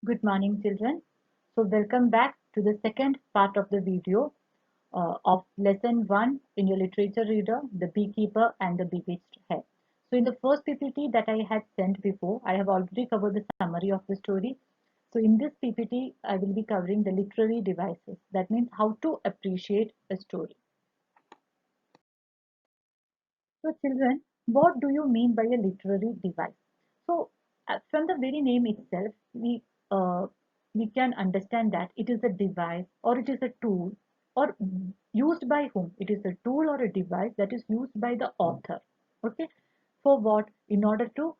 Good morning, children. So, welcome back to the second part of the video of lesson 1 in your literature reader, The Beekeeper and the Bewitched Hare. So, in the first PPT that I had sent before, I have already covered the summary of the story. So, in this PPT, I will be covering the literary devices. That means how to appreciate a story. So, children, what do you mean by a literary device? So, from the very name itself, uh, we can understand that it is a device or it is a tool or used by whom? It is a tool or a device that is used by the author. Okay, for what? In order to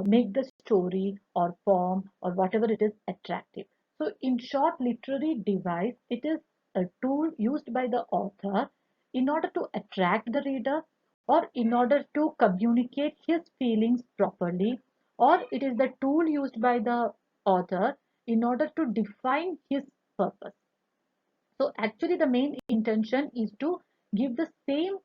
make the story or poem or whatever it is attractive. So, in short, literary device, it is a tool used by the author in order to attract the reader or in order to communicate his feelings properly, or it is the tool used by the author in order to define his purpose. So actually the main intention is to give the same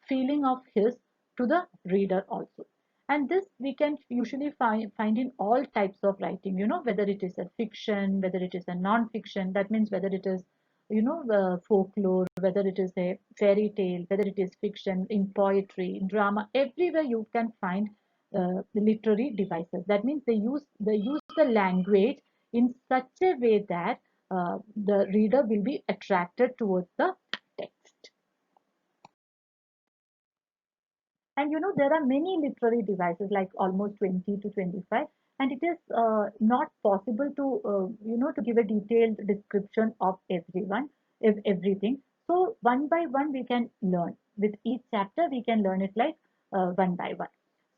feeling of his to the reader also. And this we can usually find in all types of writing, whether it is a fiction, whether it is a non-fiction, that means whether it is, the folklore, whether it is a fairy tale, whether it is fiction, in poetry, in drama, everywhere you can find the literary devices. That means they use the language in such a way that the reader will be attracted towards the text. And there are many literary devices, like almost 20 to 25, and it is not possible to, to give a detailed description of everything. So one by one we can learn. With each chapter we can learn it like one by one.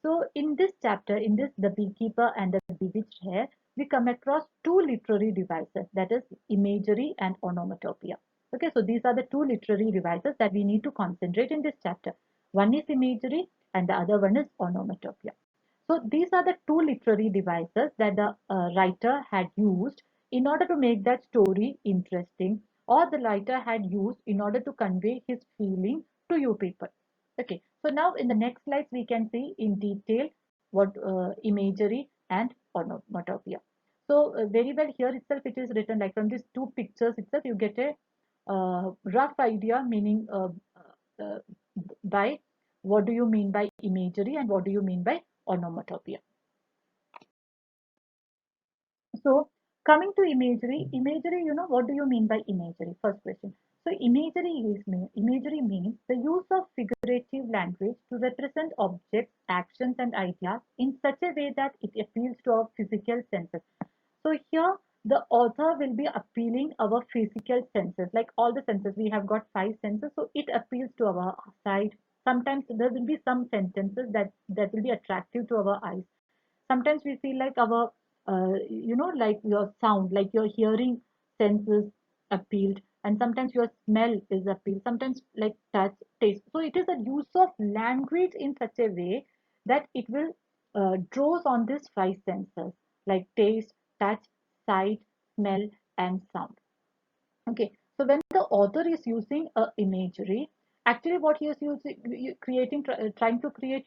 So in this chapter, in this The Beekeeper and the Bewitched Hare, we come across two literary devices, that is imagery and onomatopoeia. Okay, so these are the two literary devices that we need to concentrate in this chapter. One is imagery and the other one is onomatopoeia. So these are the two literary devices that the writer had used in order to make that story interesting, or the writer had used in order to convey his feeling to you people. Okay, so now in the next slides we can see in detail what imagery and onomatopoeia. So very well, here itself it is written, like from these two pictures itself you get a rough idea, meaning uh, by what do you mean by imagery and what do you mean by onomatopoeia. So coming to imagery, what do you mean by imagery? First question. So imagery means the use of figurative language to represent objects, actions, and ideas in such a way that it appeals to our physical senses. So here the author will be appealing our physical senses, like all the senses. We have got five senses, so it appeals to our sight. Sometimes there will be some sentences that will be attractive to our eyes. Sometimes we feel like our like your sound, like your hearing senses appealed, and sometimes your smell is appealed, sometimes like touch, taste. So it is a use of language in such a way that it will draws on these five senses, like taste, touch, sight, smell, and sound. Okay, so when the author is using a imagery, actually what he is using, creating, trying to create,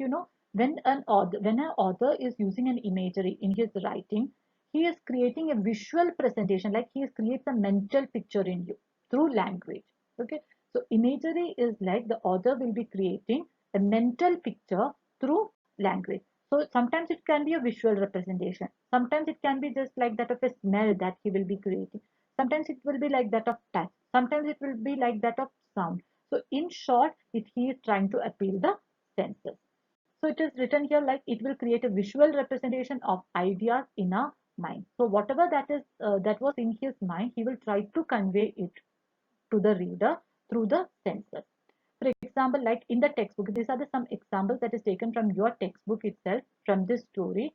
when an author is using an imagery in his writing, he is creating a visual presentation, like he creates a mental picture in you through language. Okay, so imagery is like the author will be creating a mental picture through language. So sometimes it can be a visual representation. Sometimes it can be just like that of a smell that he will be creating. Sometimes it will be like that of touch. Sometimes it will be like that of sound. So in short, he is trying to appeal the senses. So it is written here like it will create a visual representation of ideas in our mind. So whatever that was in his mind, he will try to convey it to the reader through the senses. For example, like in the textbook, these are some examples that is taken from your textbook itself, from this story.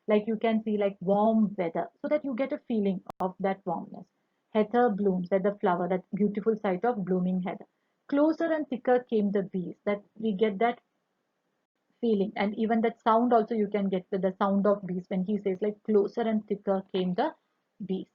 Like you can see like warm weather, so that you get a feeling of that warmness. Heather blooms, that the flower, that beautiful sight of blooming heather. Closer and thicker came the bees, that we get that feeling. And even that sound also you can get with the sound of bees when he says like closer and thicker came the bees.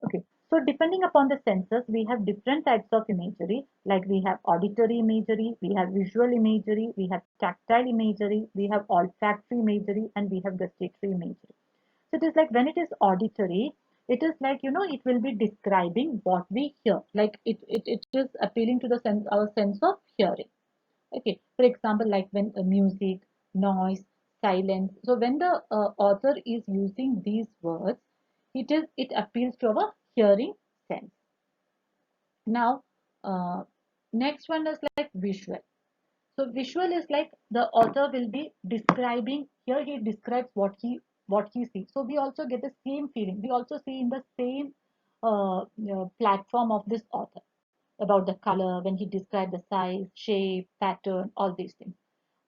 Okay, So depending upon the senses, we have different types of imagery, like we have auditory imagery, we have visual imagery, we have tactile imagery, we have olfactory imagery, and we have gustatory imagery. So it is like when it is auditory, it is like, it will be describing what we hear. Like it is appealing to the sense, our sense of hearing. Okay. For example, like when music, noise, silence. So when the author is using these words, it appeals to our hearing sense. Now, uh, next one is like visual. So visual is like the author will be describing. Here he describes what he sees. So we also get the same feeling. We also see in the same platform of this author about the color when he describes the size, shape, pattern, all these things.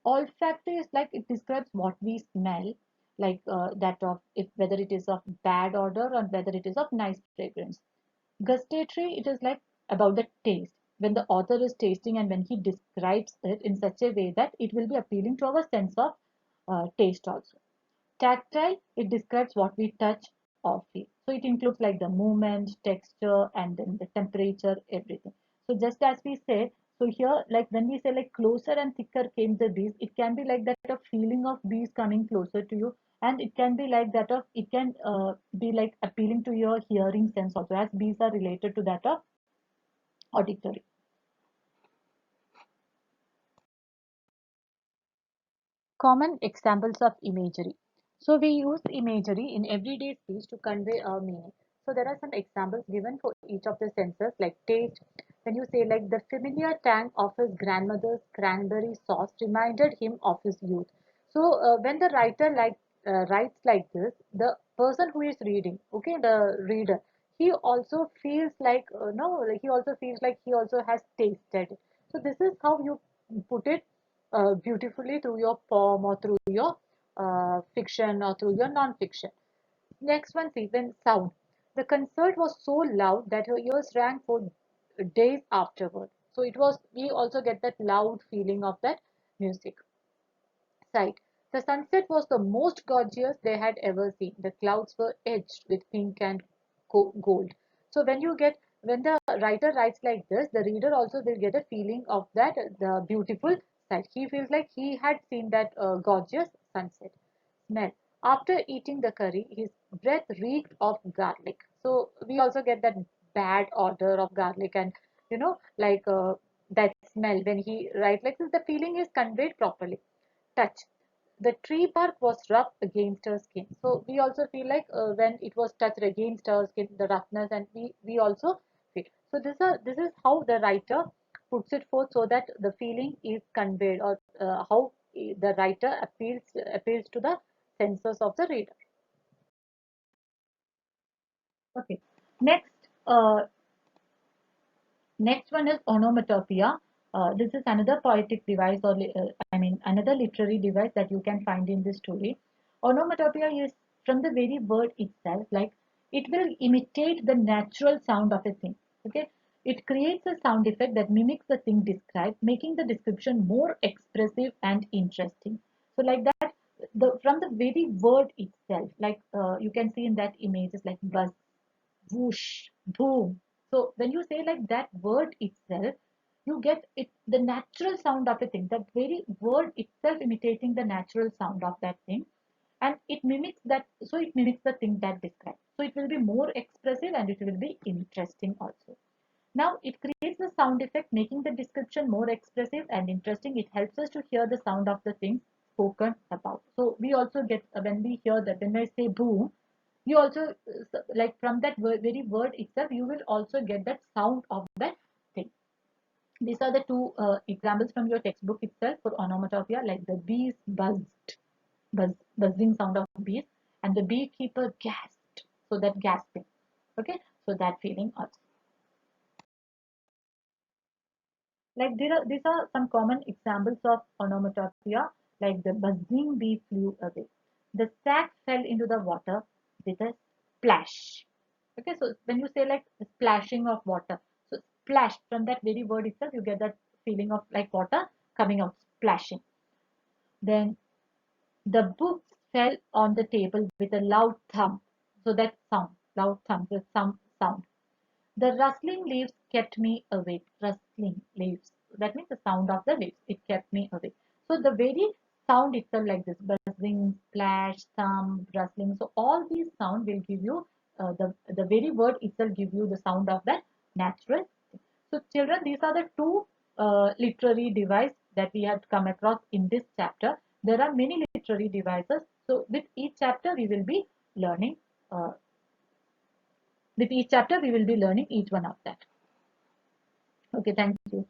Olfactory is like it describes what we smell, like that of if whether it is of bad odor or whether it is of nice fragrance. Gustatory, it is like about the taste. When the author is tasting and when he describes it in such a way that it will be appealing to our sense of taste also. Tactile, it describes what we touch or feel. So it includes like the movement, texture, and then the temperature, everything. So just as we said, so here, like when we say like closer and thicker came the bees, it can be like that of feeling of bees coming closer to you, and it can be like that of it can be like appealing to your hearing sense also, as bees are related to that of auditory. Common examples of imagery. So we use imagery in everyday speech to convey a meaning. So there are some examples given for each of the senses, like taste. When you say like the familiar tang of his grandmother's cranberry sauce reminded him of his youth. So when the writer writes like this, the person who is reading, okay, the reader, he also feels like no, like he also feels like he also has tasted it. So this is how you put it beautifully through your poem or through your fiction or through your non-fiction. Next one, see, when sound. The concert was so loud that her ears rang for days afterward. So it was, we also get that loud feeling of that music. Sight. The sunset was the most gorgeous they had ever seen. The clouds were edged with pink and gold. So when the writer writes like this, the reader also will get a feeling of that the beautiful sight. He feels like he had seen that gorgeous sunset. Smell. After eating the curry, his breath reeked of garlic. So we also get that bad odor of garlic, and like that smell when he writes like this, the feeling is conveyed properly. Touch. The tree bark was rough against her skin. So we also feel like when it was touched against our skin, the roughness, and we also feel. So this is how the writer puts it forth, so that the feeling is conveyed, or how the writer appeals to the senses of the reader. Okay. Next, next one is onomatopoeia. This is another poetic device, or I mean another literary device that you can find in this story. Onomatopoeia is from the very word itself, like it will imitate the natural sound of a thing. Okay, it creates a sound effect that mimics the thing described, making the description more expressive and interesting. So like that, the from the very word itself, like you can see in that images like buzz, whoosh, boom. So when you say like that word itself, you get it the natural sound of a thing. That very word itself imitating the natural sound of that thing, and it mimics that. So it mimics the thing that describes. So it will be more expressive and it will be interesting also. Now it creates the sound effect, making the description more expressive and interesting. It helps us to hear the sound of the thing spoken about. So we also get when we hear that when I say boom, you also like from that very word itself, you will also get that sound of that thing. These are the two examples from your textbook itself for onomatopoeia, like the bees buzzed, buzzing sound of bees, and the beekeeper gasped. So that gasping. Okay, so that feeling also. Like these are some common examples of onomatopoeia, like the buzzing bee flew away. The sack fell into the water with a splash. Okay, so when you say like the splashing of water, so splash from that very word itself, you get that feeling of like water coming out, splashing. Then the books fell on the table with a loud thump. So that sound, loud thump, the sound. The rustling leaves kept me awake. Rustling leaves. That means the sound of the leaves. It kept me awake. So the very sound itself like this, buzzing, splash, thump, rustling. So all these sound will give you the very word itself give you the sound of that natural. So children, these are the two literary device that we have come across in this chapter. There are many literary devices. So with each chapter we will be learning. Uh, with each chapter we will be learning each one of that. Okay, thank you.